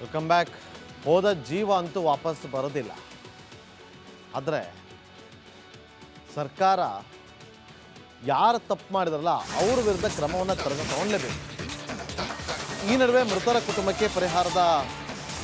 Welcome back. ಹೋದ ಜೀವ ಅಂತೂ ವಾಪಸ್ ಬರೋದಿಲ್ಲ. ಆದರೆ ಸರ್ಕಾರ ಯಾರು ತಪ್ಪು ಮಾಡಿದ್ರಲ್ಲ ಅವ್ರ ವಿರುದ್ಧ ಕ್ರಮವನ್ನು ತಗೊಳ್ಳಲೇಬೇಕು. ಈ ನಡುವೆ ಮೃತರ ಕುಟುಂಬಕ್ಕೆ ಪರಿಹಾರದ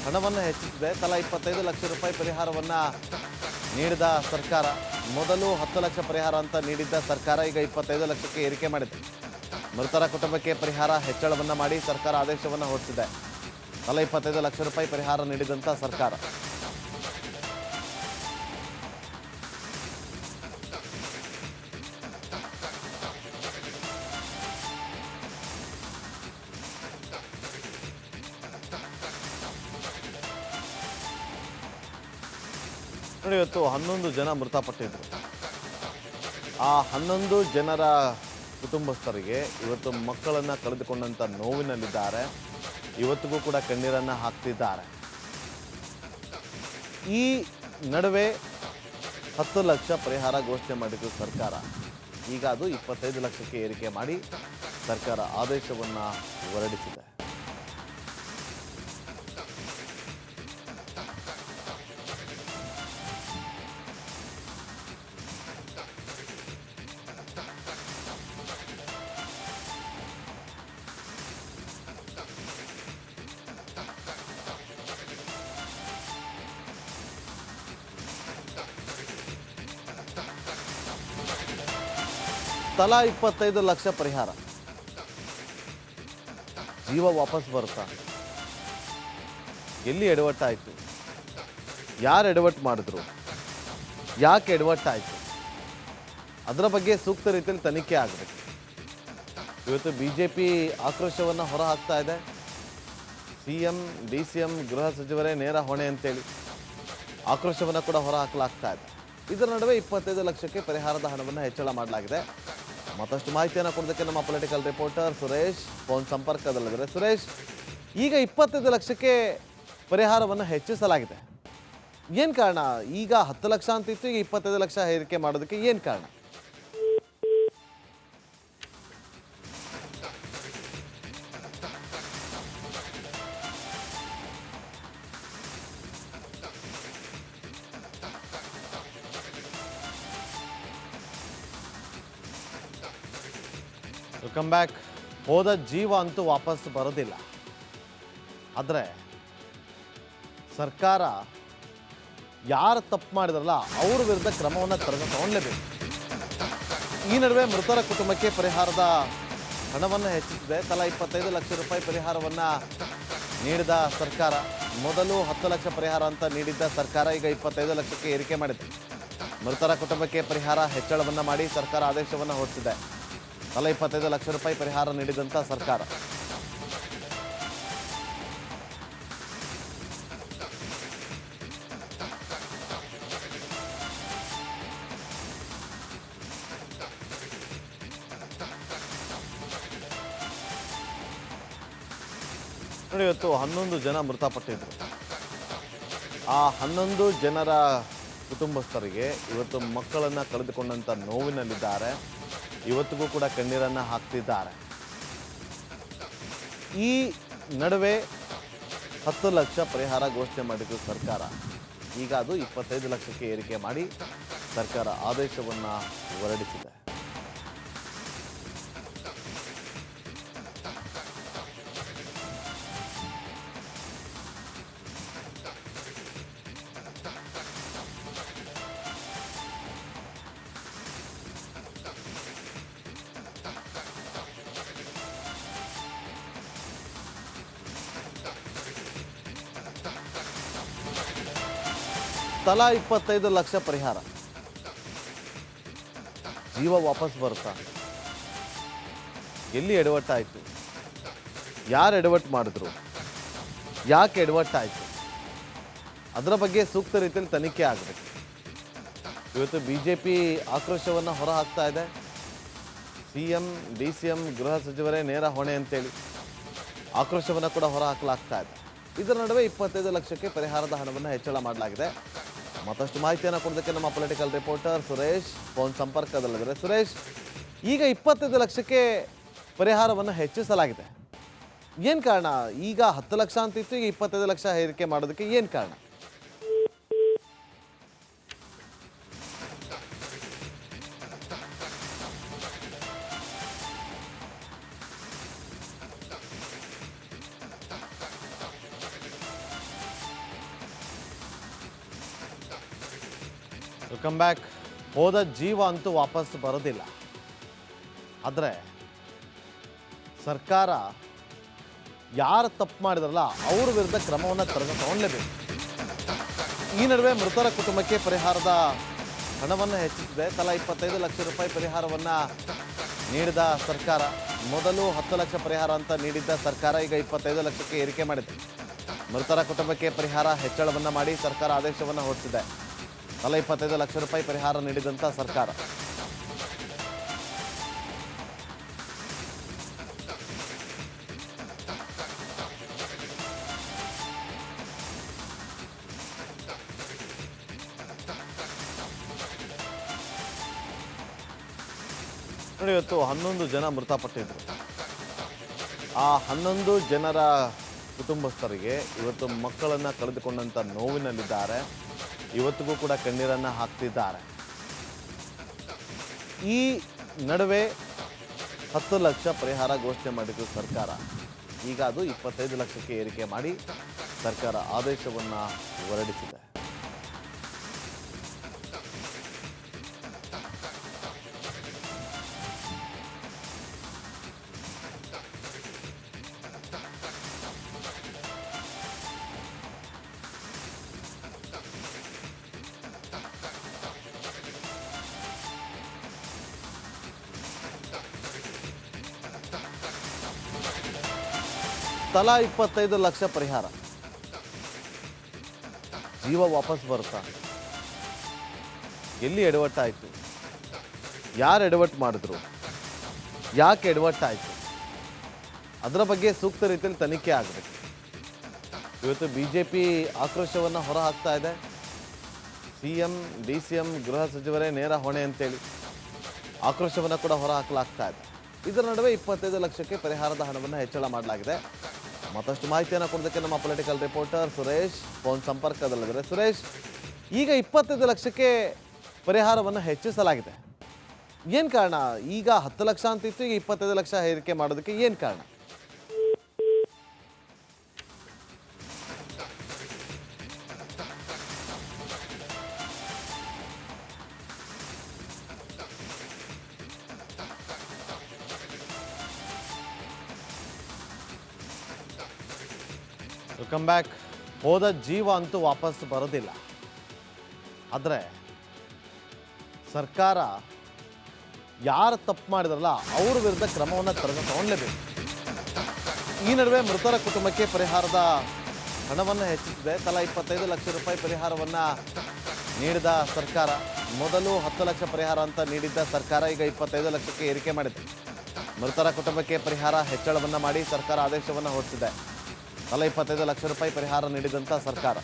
ಹಣವನ್ನು ಹೆಚ್ಚಿಸಿದೆ. ತಲಾ 25 ಲಕ್ಷ ರೂಪಾಯಿ ಪರಿಹಾರವನ್ನು ನೀಡಿದ ಸರ್ಕಾರ. ಮೊದಲು 10 ಲಕ್ಷ ಪರಿಹಾರ ಅಂತ ನೀಡಿದ್ದ ಸರ್ಕಾರ ಈಗ 25 ಲಕ್ಷಕ್ಕೆ ಏರಿಕೆ ಮಾಡಿದೆ. ಮೃತರ ಕುಟುಂಬಕ್ಕೆ ಪರಿಹಾರ ಹೆಚ್ಚಳವನ್ನು ಮಾಡಿ ಸರ್ಕಾರ ಆದೇಶವನ್ನು ಹೊರಡಿಸಿದೆ. ತಲಾ 25 ಲಕ್ಷ ರೂಪಾಯಿ ಪರಿಹಾರ ನೀಡಿದಂಥ ಸರ್ಕಾರ. ನೋಡಿ, ಇವತ್ತು 11 ಜನ ಮೃತಪಟ್ಟಿದ್ರು. ಆ 11 ಜನರ ಕುಟುಂಬಸ್ಥರಿಗೆ ಇವತ್ತು ಮಕ್ಕಳನ್ನು ಕಳೆದುಕೊಂಡಂಥ ನೋವಿನಲ್ಲಿದ್ದಾರೆ. ಇವತ್ತಿಗೂ ಕೂಡ ಕಣ್ಣೀರನ್ನು ಹಾಕ್ತಿದ್ದಾರೆ. ಈ ನಡುವೆ 10 ಲಕ್ಷ ಪರಿಹಾರ ಘೋಷಣೆ ಮಾಡಿದ್ದು ಸರ್ಕಾರ. ಈಗ ಅದು 25 ಲಕ್ಷಕ್ಕೆ ಏರಿಕೆ ಮಾಡಿ ಸರ್ಕಾರ ಆದೇಶವನ್ನು ಹೊರಡಿಸಿದೆ. ತಲಾ 25 ಲಕ್ಷ ಪರಿಹಾರ. ಜೀವ ವಾಪಸ್ ಬರುತ್ತಾ? ಎಲ್ಲಿ ಎಡವಟ್ಟಾಯಿತು? ಯಾರು ಎಡವಟ್ಟು ಮಾಡಿದ್ರು? ಯಾಕೆ ಎಡವಟ್ಟಾಯಿತು? ಅದರ ಬಗ್ಗೆ ಸೂಕ್ತ ರೀತಿಯಲ್ಲಿ ತನಿಖೆ ಆಗಬೇಕು. ಇವತ್ತು BJP ಆಕ್ರೋಶವನ್ನು ಹೊರಹಾಕ್ತಾ ಇದೆ. CM, DCM, ಗೃಹ ಸಚಿವರೇ ನೇರ ಹೊಣೆ ಅಂತೇಳಿ ಆಕ್ರೋಶವನ್ನು ಕೂಡ ಹೊರಹಾಕಲಾಗ್ತಾ ಇದೆ. ಇದರ ನಡುವೆ 25 ಲಕ್ಷಕ್ಕೆ ಪರಿಹಾರದ ಹಣವನ್ನು ಹೆಚ್ಚಳ ಮಾಡಲಾಗಿದೆ. ಮತ್ತಷ್ಟು ಮಾಹಿತಿಯನ್ನು ಕೊಡೋದಕ್ಕೆ ನಮ್ಮ ಪೊಲಿಟಿಕಲ್ ರಿಪೋರ್ಟರ್ ಸುರೇಶ್ ಫೋನ್ ಸಂಪರ್ಕದಲ್ಲಿದ್ದಾರೆ. ಸುರೇಶ್, ಈಗ 25 ಲಕ್ಷಕ್ಕೆ ಪರಿಹಾರವನ್ನು ಹೆಚ್ಚಿಸಲಾಗಿದೆ. ಏನು ಕಾರಣ? ಈಗ 10 ಲಕ್ಷ ಅಂತಿತ್ತು, ಈಗ 25 ಲಕ್ಷ ಏರಿಕೆ ಮಾಡೋದಕ್ಕೆ ಏನು ಕಾರಣ? Welcome back. ಹೋದ ಜೀವ ಅಂತೂ ವಾಪಸ್ ಬರೋದಿಲ್ಲ. ಆದರೆ ಸರ್ಕಾರ ಯಾರು ತಪ್ಪು ಮಾಡಿದ್ರಲ್ಲ ಅವ್ರ ವಿರುದ್ಧ ಕ್ರಮವನ್ನು ತಗೊಳ್ಳಲೇಬೇಕು. ಈ ನಡುವೆ ಮೃತರ ಕುಟುಂಬಕ್ಕೆ ಪರಿಹಾರದ ಹಣವನ್ನು ಹೆಚ್ಚಿಸಿದೆ. ತಲಾ 25 ಲಕ್ಷ ರೂಪಾಯಿ ಪರಿಹಾರವನ್ನು ನೀಡಿದ ಸರ್ಕಾರ. ಮೊದಲು 10 ಲಕ್ಷ ಪರಿಹಾರ ಅಂತ ನೀಡಿದ್ದ ಸರ್ಕಾರ ಈಗ 25 ಲಕ್ಷಕ್ಕೆ ಏರಿಕೆ ಮಾಡಿದೆ. ಮೃತರ ಕುಟುಂಬಕ್ಕೆ ಪರಿಹಾರ ಹೆಚ್ಚಳವನ್ನು ಮಾಡಿ ಸರ್ಕಾರ ಆದೇಶವನ್ನು ಹೊರಡಿಸಿದೆ. ತಲಾ 25 ಲಕ್ಷ ರೂಪಾಯಿ ಪರಿಹಾರ ನೀಡಿದಂಥ ಸರ್ಕಾರ. ನೋಡಿ, ಇವತ್ತು 11 ಜನ ಮೃತಪಟ್ಟಿದ್ರು. ಆ 11 ಜನರ ಕುಟುಂಬಸ್ಥರಿಗೆ ಇವತ್ತು ಮಕ್ಕಳನ್ನು ಕಳೆದುಕೊಂಡಂಥ ನೋವಿನಲ್ಲಿದ್ದಾರೆ. ಇವತ್ತಿಗೂ ಕೂಡ ಕಣ್ಣೀರನ್ನು ಹಾಕ್ತಿದ್ದಾರೆ. ಈ ನಡುವೆ 10 ಲಕ್ಷ ಪರಿಹಾರ ಘೋಷಣೆ ಮಾಡಿದ್ದು ಸರ್ಕಾರ. ಈಗ ಅದು 25 ಲಕ್ಷಕ್ಕೆ ಏರಿಕೆ ಮಾಡಿ ಸರ್ಕಾರ ಆದೇಶವನ್ನು ಹೊರಡಿಸಿದೆ. ತಲಾ 25 ಲಕ್ಷ ಪರಿಹಾರ. ಜೀವ ವಾಪಸ್ ಬರುತ್ತಾ? ಎಲ್ಲಿ ಎಡವಟ್ಟಾಯಿತು? ಯಾರು ಎಡವಟ್ಟು ಮಾಡಿದ್ರು? ಯಾಕೆ ಎಡವಟ್ಟಾಯಿತು? ಅದರ ಬಗ್ಗೆ ಸೂಕ್ತ ರೀತಿಯಲ್ಲಿ ತನಿಖೆ ಆಗಬೇಕು. ಇವತ್ತು BJP ಆಕ್ರೋಶವನ್ನು ಹೊರಹಾಕ್ತಾ ಇದೆ. CM, DCM, ಗೃಹ ಸಚಿವರೇ ನೇರ ಹೊಣೆ ಅಂತೇಳಿ ಆಕ್ರೋಶವನ್ನು ಕೂಡ ಹೊರಹಾಕಲಾಗ್ತಾ ಇದೆ. ಇದರ ನಡುವೆ 25 ಲಕ್ಷಕ್ಕೆ ಪರಿಹಾರದ ಹಣವನ್ನು ಹೆಚ್ಚಳ ಮಾಡಲಾಗಿದೆ. ಮತ್ತಷ್ಟು ಮಾಹಿತಿಯನ್ನು ಕೊಡೋದಕ್ಕೆ ನಮ್ಮ ಪೊಲಿಟಿಕಲ್ ರಿಪೋರ್ಟರ್ ಸುರೇಶ್ ಫೋನ್ ಸಂಪರ್ಕದಲ್ಲಿದ್ದಾರೆ. ಸುರೇಶ್, ಈಗ 25 ಲಕ್ಷಕ್ಕೆ ಪರಿಹಾರವನ್ನು ಹೆಚ್ಚಿಸಲಾಗಿದೆ. ಏನು ಕಾರಣ? ಈಗ 10 ಲಕ್ಷ ಅಂತ ಇತ್ತು, ಈಗ 25 ಲಕ್ಷ ಏರಿಕೆ ಮಾಡೋದಕ್ಕೆ ಏನು ಕಾರಣ? Welcome back. ಹೋದ ಜೀವ ಅಂತೂ ವಾಪಸ್ ಬರೋದಿಲ್ಲ. ಆದರೆ ಸರ್ಕಾರ ಯಾರು ತಪ್ಪು ಮಾಡಿದ್ರಲ್ಲ ಅವ್ರ ವಿರುದ್ಧ ಕ್ರಮವನ್ನು ತಗೊಳ್ಳೇಬೇಕು. ಈ ನಡುವೆ ಮೃತರ ಕುಟುಂಬಕ್ಕೆ ಪರಿಹಾರದ ಹಣವನ್ನು ಹೆಚ್ಚಿಸಿದೆ. ತಲಾ 25 ಲಕ್ಷ ರೂಪಾಯಿ ಪರಿಹಾರವನ್ನು ನೀಡಿದ ಸರ್ಕಾರ. ಮೊದಲು 10 ಲಕ್ಷ ಪರಿಹಾರ ಅಂತ ನೀಡಿದ್ದ ಸರ್ಕಾರ ಈಗ 25 ಲಕ್ಷಕ್ಕೆ ಏರಿಕೆ ಮಾಡಿದೆ. ಮೃತರ ಕುಟುಂಬಕ್ಕೆ ಪರಿಹಾರ ಹೆಚ್ಚಳವನ್ನು ಮಾಡಿ ಸರ್ಕಾರ ಆದೇಶವನ್ನು ಹೊರಡಿಸಿದೆ. ತಲಾ 25 ಲಕ್ಷ ರೂಪಾಯಿ ಪರಿಹಾರ ನೀಡಿದಂಥ ಸರ್ಕಾರ. ನೋಡಿ, ಇವತ್ತು 11 ಜನ ಮೃತಪಟ್ಟಿದ್ರು. ಆ 11 ಜನರ ಕುಟುಂಬಸ್ಥರಿಗೆ ಇವತ್ತು ಮಕ್ಕಳನ್ನು ಕಳೆದುಕೊಂಡಂಥ ನೋವಿನಲ್ಲಿದ್ದಾರೆ. ಇವತ್ತಿಗೂ ಕೂಡ ಕಣ್ಣೀರನ್ನು ಹಾಕ್ತಿದ್ದಾರೆ. ಈ ನಡುವೆ 10 ಲಕ್ಷ ಪರಿಹಾರ ಘೋಷಣೆ ಮಾಡಿದ್ದು ಸರ್ಕಾರ. ಈಗ ಅದು 25 ಲಕ್ಷಕ್ಕೆ ಏರಿಕೆ ಮಾಡಿ ಸರ್ಕಾರ ಆದೇಶವನ್ನು ಹೊರಡಿಸಿದೆ. ತಲಾ 25 ಲಕ್ಷ ಪರಿಹಾರ. ಜೀವ ವಾಪಸ್ ಬರುತ್ತಾ? ಎಲ್ಲಿ ಎಡವಟ್ಟಾಯಿತು? ಯಾರು ಎಡವಟ್ಟು ಮಾಡಿದ್ರು? ಯಾಕೆ ಎಡವಟ್ಟಾಯಿತು? ಅದರ ಬಗ್ಗೆ ಸೂಕ್ತ ರೀತಿಯಲ್ಲಿ ತನಿಖೆ ಆಗಬೇಕು. ಇವತ್ತು BJP ಆಕ್ರೋಶವನ್ನು ಹೊರಹಾಕ್ತಾ ಇದೆ. CM, DCM, ಗೃಹ ಸಚಿವರೇ ನೇರ ಹೊಣೆ ಅಂತೇಳಿ ಆಕ್ರೋಶವನ್ನು ಕೂಡ ಹೊರಹಾಕಲಾಗ್ತಾ ಇದೆ. ಇದರ ನಡುವೆ 25 ಲಕ್ಷಕ್ಕೆ ಪರಿಹಾರದ ಹಣವನ್ನು ಹೆಚ್ಚಳ ಮಾಡಲಾಗಿದೆ. ಮತ್ತಷ್ಟು ಮಾಹಿತಿಯನ್ನು ಕೊಡೋದಕ್ಕೆ ನಮ್ಮ ಪೊಲಿಟಿಕಲ್ ರಿಪೋರ್ಟರ್ ಸುರೇಶ್ ಫೋನ್ ಸಂಪರ್ಕದಲ್ಲಿದ್ದಾರೆ. ಸುರೇಶ್, ಈಗ 25 ಲಕ್ಷಕ್ಕೆ ಪರಿಹಾರವನ್ನು ಹೆಚ್ಚಿಸಲಾಗಿದೆ. ಏನು ಕಾರಣ? ಈಗ 10 ಲಕ್ಷ ಅಂತ ಇತ್ತು, ಈಗ 25 ಲಕ್ಷ ಏರಿಕೆ ಮಾಡೋದಕ್ಕೆ ಏನು ಕಾರಣ? Welcome back. ಹೋದ ಜೀವ ಅಂತೂ ವಾಪಸ್ ಬರೋದಿಲ್ಲ. ಆದರೆ ಸರ್ಕಾರ ಯಾರು ತಪ್ಪು ಮಾಡಿದ್ರಲ್ಲ ಅವ್ರ ವಿರುದ್ಧ ಕ್ರಮವನ್ನು ತಗೊಳ್ಳೇಬೇಕು. ಈ ನಡುವೆ ಮೃತರ ಕುಟುಂಬಕ್ಕೆ ಪರಿಹಾರದ ಹಣವನ್ನು ಹೆಚ್ಚಿಸಿದೆ. ತಲಾ 25 ಲಕ್ಷ ರೂಪಾಯಿ ಪರಿಹಾರವನ್ನು ನೀಡಿದ ಸರ್ಕಾರ. ಮೊದಲು 10 ಲಕ್ಷ ಪರಿಹಾರ ಅಂತ ನೀಡಿದ್ದ ಸರ್ಕಾರ ಈಗ 25 ಲಕ್ಷಕ್ಕೆ ಏರಿಕೆ ಮಾಡಿದೆ. ಮೃತರ ಕುಟುಂಬಕ್ಕೆ ಪರಿಹಾರ ಹೆಚ್ಚಳವನ್ನು ಮಾಡಿ ಸರ್ಕಾರ ಆದೇಶವನ್ನು ಹೊರಡಿಸಿದೆ. ತಲಾ 25 ಲಕ್ಷ ರೂಪಾಯಿ ಪರಿಹಾರ ನೀಡಿದಂಥ ಸರ್ಕಾರ.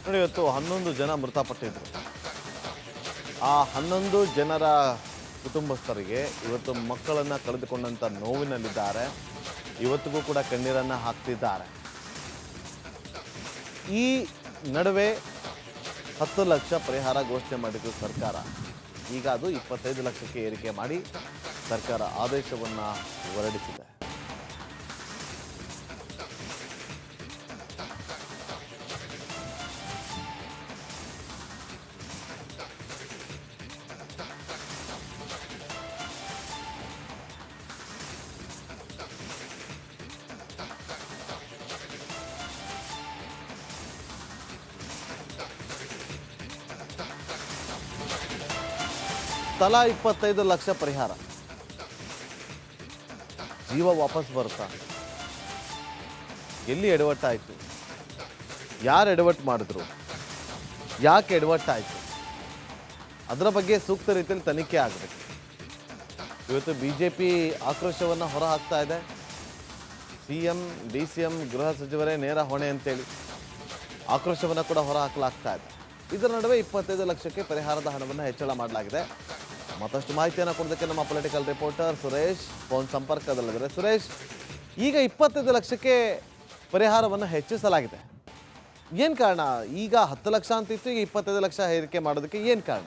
ನೋಡಿ, ಇವತ್ತು 11 ಜನ ಮೃತಪಟ್ಟಿದ್ರು. ಆ 11 ಜನರ ಕುಟುಂಬಸ್ಥರಿಗೆ ಇವತ್ತು ಮಕ್ಕಳನ್ನು ಕಳೆದುಕೊಂಡಂಥ ನೋವಿನಲ್ಲಿದ್ದಾರೆ. ಇವತ್ತಿಗೂ ಕೂಡ ಕಣ್ಣೀರನ್ನು ಹಾಕ್ತಿದ್ದಾರೆ. ಈ ನಡುವೆ 10 ಲಕ್ಷ ಪರಿಹಾರ ಘೋಷಣೆ ಮಾಡಿದ್ದು ಸರ್ಕಾರ. ಈಗ ಅದು 25 ಲಕ್ಷಕ್ಕೆ ಏರಿಕೆ ಮಾಡಿ ಸರ್ಕಾರ ಆದೇಶವನ್ನು ಹೊರಡಿಸಿದೆ. ತಲಾ 25 ಲಕ್ಷ ಪರಿಹಾರ. ಜೀವ ವಾಪಸ್ ಬರುತ್ತಾ? ಎಲ್ಲಿ ಎಡವಟ್ಟಾಯಿತು? ಯಾರು ಎಡವಟ್ಟು ಮಾಡಿದ್ರು? ಯಾಕೆ ಎಡವಟ್ಟಾಯಿತು? ಅದರ ಬಗ್ಗೆ ಸೂಕ್ತ ರೀತಿಯಲ್ಲಿ ತನಿಖೆ ಆಗಬೇಕು. ಇವತ್ತು BJP ಆಕ್ರೋಶವನ್ನು ಹೊರಹಾಕ್ತಾ ಇದೆ. CM DCM ಗೃಹ ಸಚಿವರೇ ನೇರ ಹೊಣೆ ಅಂತೇಳಿ ಆಕ್ರೋಶವನ್ನು ಕೂಡ ಹೊರಹಾಕಲಾಗ್ತಾ ಇದೆ. ಇದರ ನಡುವೆ 25 ಲಕ್ಷಕ್ಕೆ ಪರಿಹಾರದ ಹಣವನ್ನು ಹೆಚ್ಚಳ ಮಾಡಲಾಗಿದೆ. ಮತ್ತಷ್ಟು ಮಾಹಿತಿಯನ್ನು ಕೊಡೋದಕ್ಕೆ ನಮ್ಮ ಪೊಲಿಟಿಕಲ್ ರಿಪೋರ್ಟರ್ ಸುರೇಶ್ ಫೋನ್ ಸಂಪರ್ಕದಲ್ಲಿದ್ದಾರೆ. ಸುರೇಶ್, ಈಗ 25 ಲಕ್ಷಕ್ಕೆ ಪರಿಹಾರವನ್ನು ಹೆಚ್ಚಿಸಲಾಗಿದೆ, ಏನು ಕಾರಣ? ಈಗ 10 ಲಕ್ಷ ಅಂತಿತ್ತು, ಈಗ 25 ಲಕ್ಷ ಏರಿಕೆ ಮಾಡೋದಕ್ಕೆ ಏನು ಕಾರಣ?